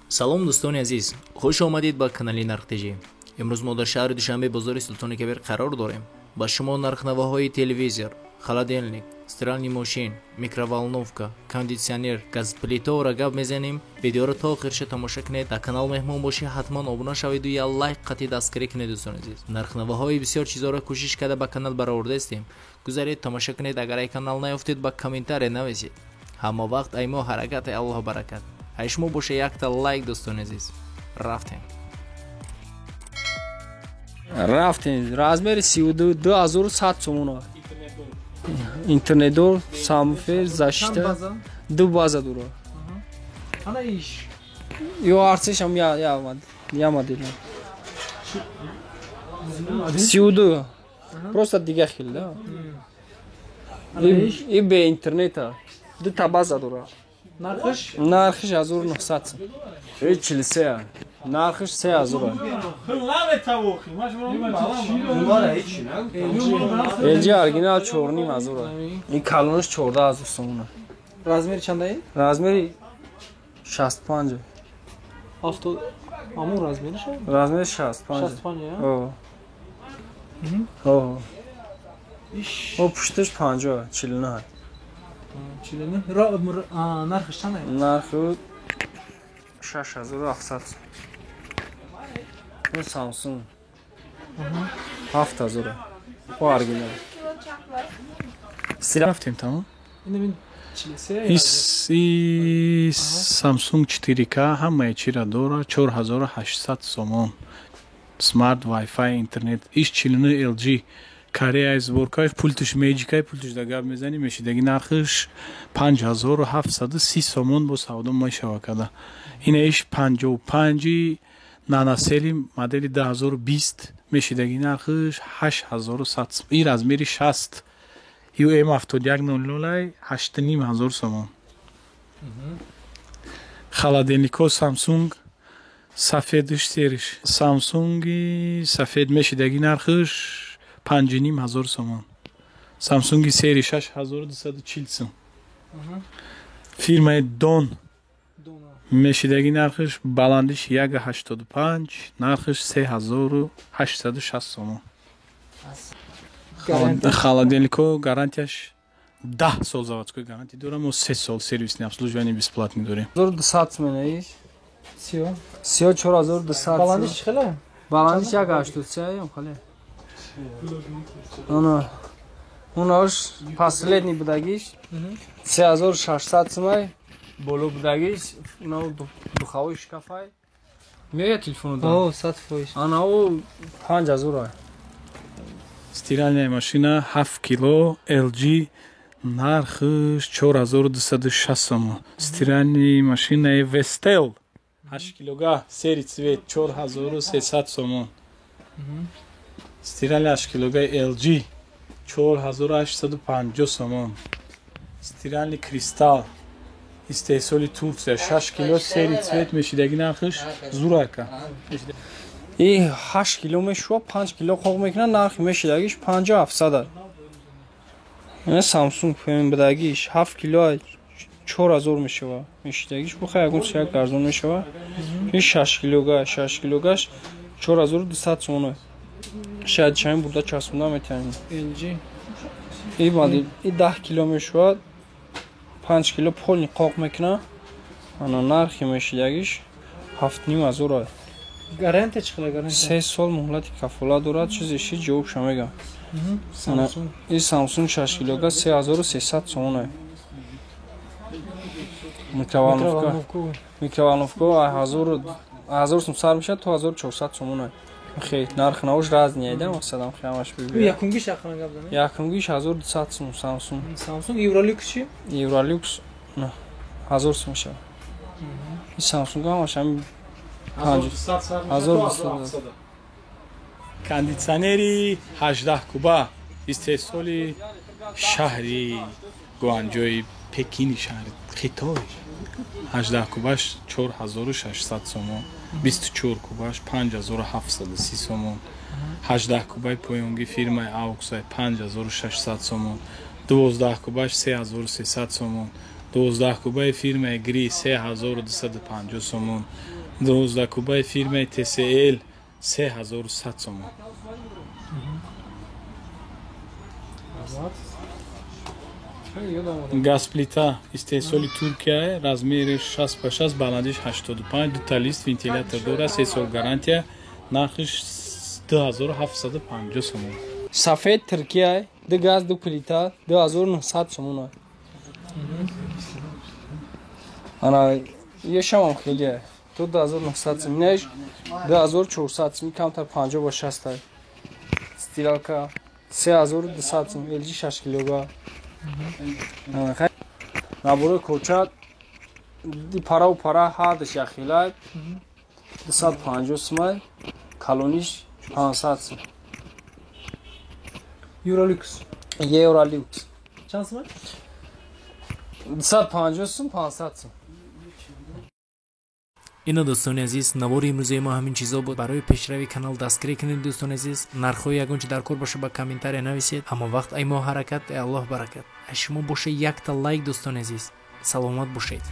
салом дӯстони азиз, хуш омадед ба канали нархтежӣ. имрӯз мо дар шаҳри душанбе бозори султони кабир қарор дорем. ба шумо нархнавоҳои телевизор, холодильник, стиральни мошин, микроволновка, кондитсионер, газплитаро гап мезанем. видеоро то охирша тамоша кунед. дар канал меҳмон бошӣ, ҳатман обуна шавед ва лайк қатъи дастгирӣ кунед. дӯстони азиз, нархнавоҳои бисёр чизоро кӯшиш карда ба канал баровардастем. гузаред тамоша кунед. агар ай канал наёфтед, ба комментария нависед. ҳама вақт ай мо ҳаракат, аллоҳ баракат. ай шумо боша якта лайк. дӯстони азиз, рафтем размери 32100 сомон. интернетдор, самфер, защита, ду база дура. Ana iş. Yo artsış am ya model. 32. Просто дига хил, да. И бе интернета. Ду та база дура. Narxış? Narxış 1900. Çilse. Narxış 3000. Lave tavuqi. LG orijinal çorni mazura. İn kalınış 14000 somon. Razmeri çandayı? Razmeri 65. Avto amur razmeri şey? Razmeri 65. 65 ya. O. O. İş. O puştuş 50 çilini. Çilini. Narxış çandayı? Narxı 6700. Bu Samsung. 7000. O orijinal. Silaftım tamam. Yine bin çilisi. И Samsung 4K ҳамаи чира дора 4800 сомон. Smart Wi-Fi интернет. Иш 49 LG Korea сборкаи пультиш Magic пультиш да гап мезани мешидаги нархиш 5730 сомон бо савдо мешава када. Ина иш 55 наносели модели 2020 мешидаги нархиш 8100. И размери 60 UM7100 8500 сомон. Холодильнико Samsung сафедиш сериш. Samsung сафед мешидаги нархиш 5500 сомон. Samsung сери 6240 сом. Фирмаи Don мешидаги нархиш баландиш 1.85, нархиш 3860 сомон. Холодильнико гарантияш 10 сол заводской гарантия дорам ва 3 сол сервисни обслуживание бесплатни дорем. 4200 менаиш. Сио. Сио 4200. Balandış çıkıla. Баландиш 1.83 ям хали. Оно последний будагиш 3600 сомай. Боло будагиш, но духовой шкафай. Мея телефону да. О, сат фоиш. Ана о 5000. Стиральная машина 7 кило LG нархиш 4206 сомон. Стиральная машина Vestel 8 килога сери цвет 4300 сомон. Стиральная 8 килога LG 4850 сомон. Стиральный кристалл истеҳсоли Турция 6 кило сери цвет мешидаги нархиш зурака. И 8 кило мешува 5 кило қоқ мекунад нархи мешидагиш 5700. Ина Samsung фем бидагиш 7 кило 4000 мешува. Мешидагиш бухай ягон чак арзон мешува. И 6 килогаш 4200 сомон. Шаид чайн бурда часпунда метавонем. LG. И модель и 10 кило мешува 5 кило полни қоқ мекунад. Ана нархи мешидагиш 7500. Garanti çıkıla garanti. 3 сол муҳлати кафолат дорад. чизеши ҷавоб ша мегам. Samsung. И Samsung 6 килога 3300 сомон. Микроволновка 1000 сом сар мешад то 1400 сомон. خیلی نرخ نوش راز نیایده مثلا خیامش ببینم. Yakıngi şakına gabdana. Yakıngiş 1200 сом Samsung. Samsung Eurolux çi? Eurolux نه 1000 сом میشه. این Samsung هم همین 1200. кондитсионери 18 куба истеҳсоли шаҳри Гуанчжоуи Пекини шаҳри Хитой 18 кубаш 4600 сомон. 24 кубаш 5730 сомон. 18 кубаи поёнги фирмаи Auxай 5600 сомон. 12 кубаш 3300 сомон. 12 кубаи фирмаи Гри 3250 сомон, 12 кубаи фирмаи TCL 3100 сомон. Газплита истеҳсоли Туркия, размери 6x6, баландиш 85, дута лист, вентилятор дора, 3 сол гарантия, нархиш 2750 сомон. Сафед Türkiye, ду газ, ду плита, 2900 сомон. Ana yaşamam xeyli. To 2900 сомон, неш 2400 сомон, камтар 50 ба 60. Стиралка 3200 сомон, LG 6 кг. Набори кочат ди пара ҳардаш яхилат 250 сомон, калониш 500 сомон. Eurolux. Eurolux. Чанд сомон? 250 сомон, 500 сомон. ино дӯстони азиз, навори имрӯзаи мо ҳамин чизо буд. Барои пешрави канал дастгирӣ кунед дӯстони азиз. Нархҳои ягончи дар кор боша ба комментария нависед. Ҳама вақт ай мо ҳаракат, ай Аллоҳ баракат. Ай шумо боша якта лайк дӯстони азиз. Саломат бошед.